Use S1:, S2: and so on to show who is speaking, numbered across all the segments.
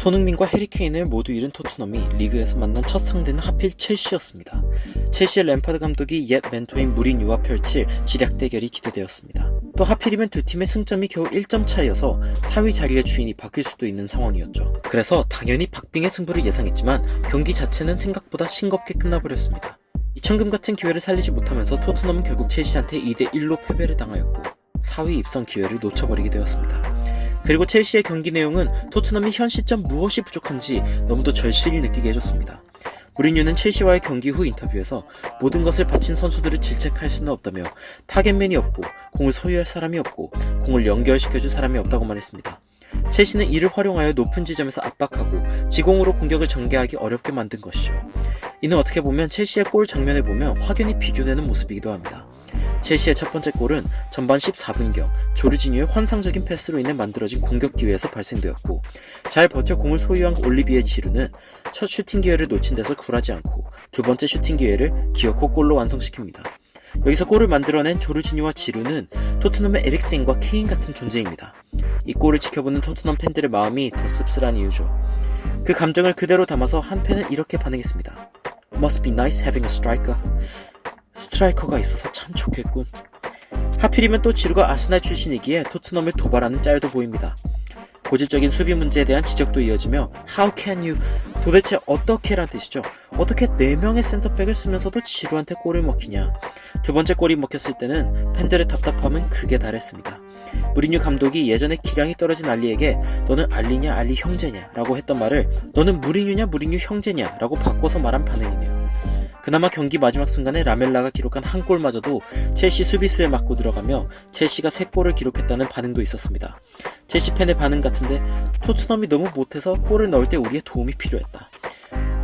S1: 손흥민과 해리케인을 모두 잃은 토트넘이 리그에서 만난 첫 상대는 하필 첼시였습니다. 첼시의 램파드 감독이 옛 멘토인 무리뉴와 펼칠 지략 대결이 기대되었습니다. 또 하필이면 두 팀의 승점이 겨우 1점 차이여서 4위 자리의 주인이 바뀔 수도 있는 상황이었죠. 그래서 당연히 박빙의 승부를 예상했지만 경기 자체는 생각보다 싱겁게 끝나버렸습니다. 이천금 같은 기회를 살리지 못하면서 토트넘은 결국 첼시한테 2대1로 패배를 당하였고 4위 입성 기회를 놓쳐버리게 되었습니다. 그리고 첼시의 경기 내용은 토트넘이 현 시점 무엇이 부족한지 너무도 절실히 느끼게 해줬습니다. 무리뉴는 첼시와의 경기 후 인터뷰에서 모든 것을 바친 선수들을 질책할 수는 없다며 타겟맨이 없고 공을 소유할 사람이 없고 공을 연결시켜줄 사람이 없다고 말했습니다. 첼시는 이를 활용하여 높은 지점에서 압박하고 지공으로 공격을 전개하기 어렵게 만든 것이죠. 이는 어떻게 보면 첼시의 골 장면을 보면 확연히 비교되는 모습이기도 합니다. 첼시의 첫 번째 골은 전반 14분경 조르지뉴의 환상적인 패스로 인해 만들어진 공격 기회에서 발생되었고, 잘 버텨 공을 소유한 올리비에 지루는 첫 슈팅 기회를 놓친 데서 굴하지 않고 두 번째 슈팅 기회를 기어코 골로 완성시킵니다. 여기서 골을 만들어낸 조르지뉴와 지루는 토트넘의 에릭센과 케인 같은 존재입니다. 이 골을 지켜보는 토트넘 팬들의 마음이 더 씁쓸한 이유죠. 그 감정을 그대로 담아서 한 팬은 이렇게 반응했습니다. Must be nice having a striker. 스트라이커가 있어서 참 좋겠군. 하필이면 또 지루가 아스날 출신이기에 토트넘을 도발하는 짤도 보입니다. 고질적인 수비 문제에 대한 지적도 이어지며 How can you? 도대체 어떻게란 뜻이죠. 어떻게 4명의 센터백을 쓰면서도 지루한테 골을 먹히냐. 두 번째 골이 먹혔을 때는 팬들의 답답함은 극에 달했습니다. 무리뉴 감독이 예전에 기량이 떨어진 알리에게 너는 알리냐 알리 형제냐 라고 했던 말을 너는 무리뉴냐 무리뉴 형제냐 라고 바꿔서 말한 반응이네요. 그나마 경기 마지막 순간에 라멜라가 기록한 한 골마저도 첼시 수비수에 맞고 들어가며 첼시가 3골을 기록했다는 반응도 있었습니다. 첼시 팬의 반응 같은데 토트넘이 너무 못해서 골을 넣을 때 우리의 도움이 필요했다.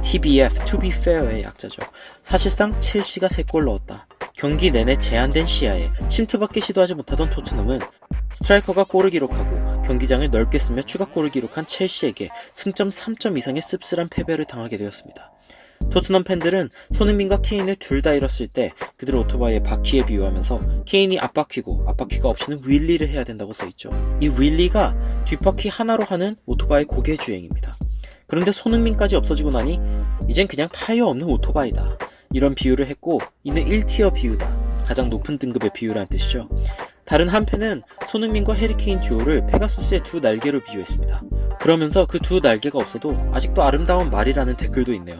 S1: TBF, To Be Fair의 약자죠. 사실상 첼시가 3골 넣었다. 경기 내내 제한된 시야에 침투밖에 시도하지 못하던 토트넘은 스트라이커가 골을 기록하고 경기장을 넓게 쓰며 추가골을 기록한 첼시에게 승점 3점 이상의 씁쓸한 패배를 당하게 되었습니다. 토트넘 팬들은 손흥민과 케인을 둘 다 잃었을 때 그들 오토바이의 바퀴에 비유하면서 케인이 앞바퀴고 앞바퀴가 없이는 윌리를 해야 된다고 써있죠. 이 윌리가 뒷바퀴 하나로 하는 오토바이 고개 주행입니다. 그런데 손흥민까지 없어지고 나니 이젠 그냥 타이어 없는 오토바이다. 이런 비유를 했고 이는 1티어 비유다. 가장 높은 등급의 비유라는 뜻이죠. 다른 한 팬은 손흥민과 해리케인 듀오를 페가수스의 두 날개로 비유했습니다. 그러면서 그 두 날개가 없어도 아직도 아름다운 말이라는 댓글도 있네요.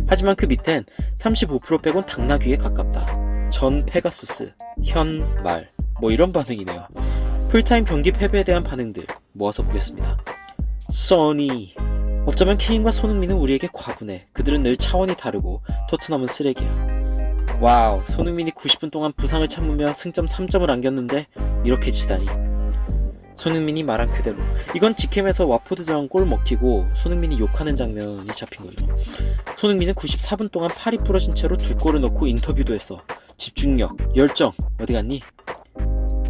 S1: 하지만 그 밑엔 35% 빼곤 당나귀에 가깝다. 전 페가수스, 현 말, 뭐 이런 반응이네요. 풀타임 경기 패배에 대한 반응들 모아서 보겠습니다. 써니, 어쩌면 케인과 손흥민은 우리에게 과분해. 그들은 늘 차원이 다르고 토트넘은 쓰레기야. 와우, 손흥민이 90분 동안 부상을 참으며 승점 3점을 안겼는데 이렇게 지다니. 손흥민이 말한 그대로 이건 직캠에서 와포드전 골 먹히고 손흥민이 욕하는 장면이 잡힌 거죠. 손흥민은 94분 동안 팔이 부러진 채로 2골을 넣고 인터뷰도 했어. 집중력, 열정 어디 갔니?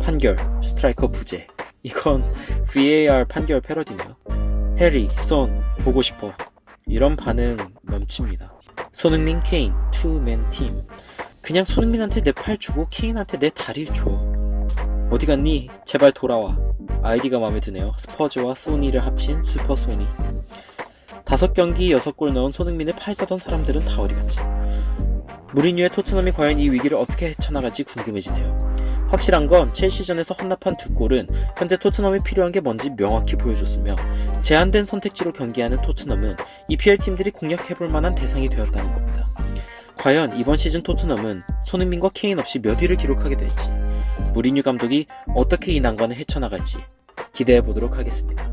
S1: 판결, 스트라이커 부재. 이건 VAR 판결 패러디네요. 해리, 손 보고 싶어. 이런 반응 넘칩니다. 손흥민, 케인, 투맨 팀. 그냥 손흥민한테 내 팔 주고 케인한테 내 다리를 줘. 어디 갔니? 제발 돌아와. 아이디가 마음에 드네요. 스퍼즈와 소니를 합친 슈퍼소니. 5경기 6골 넣은 손흥민을 팔 사던 사람들은 다 어디 갔지? 무리뉴의 토트넘이 과연 이 위기를 어떻게 헤쳐나갈지 궁금해지네요. 확실한 건 첼시전에서 헌납한 2골은 현재 토트넘이 필요한 게 뭔지 명확히 보여줬으며 제한된 선택지로 경기하는 토트넘은 EPL 팀들이 공략해볼 만한 대상이 되었다는 겁니다. 과연 이번 시즌 토트넘은 손흥민과 케인 없이 몇 위를 기록하게 될지, 무리뉴 감독이 어떻게 이 난관을 헤쳐나갈지 기대해보도록 하겠습니다.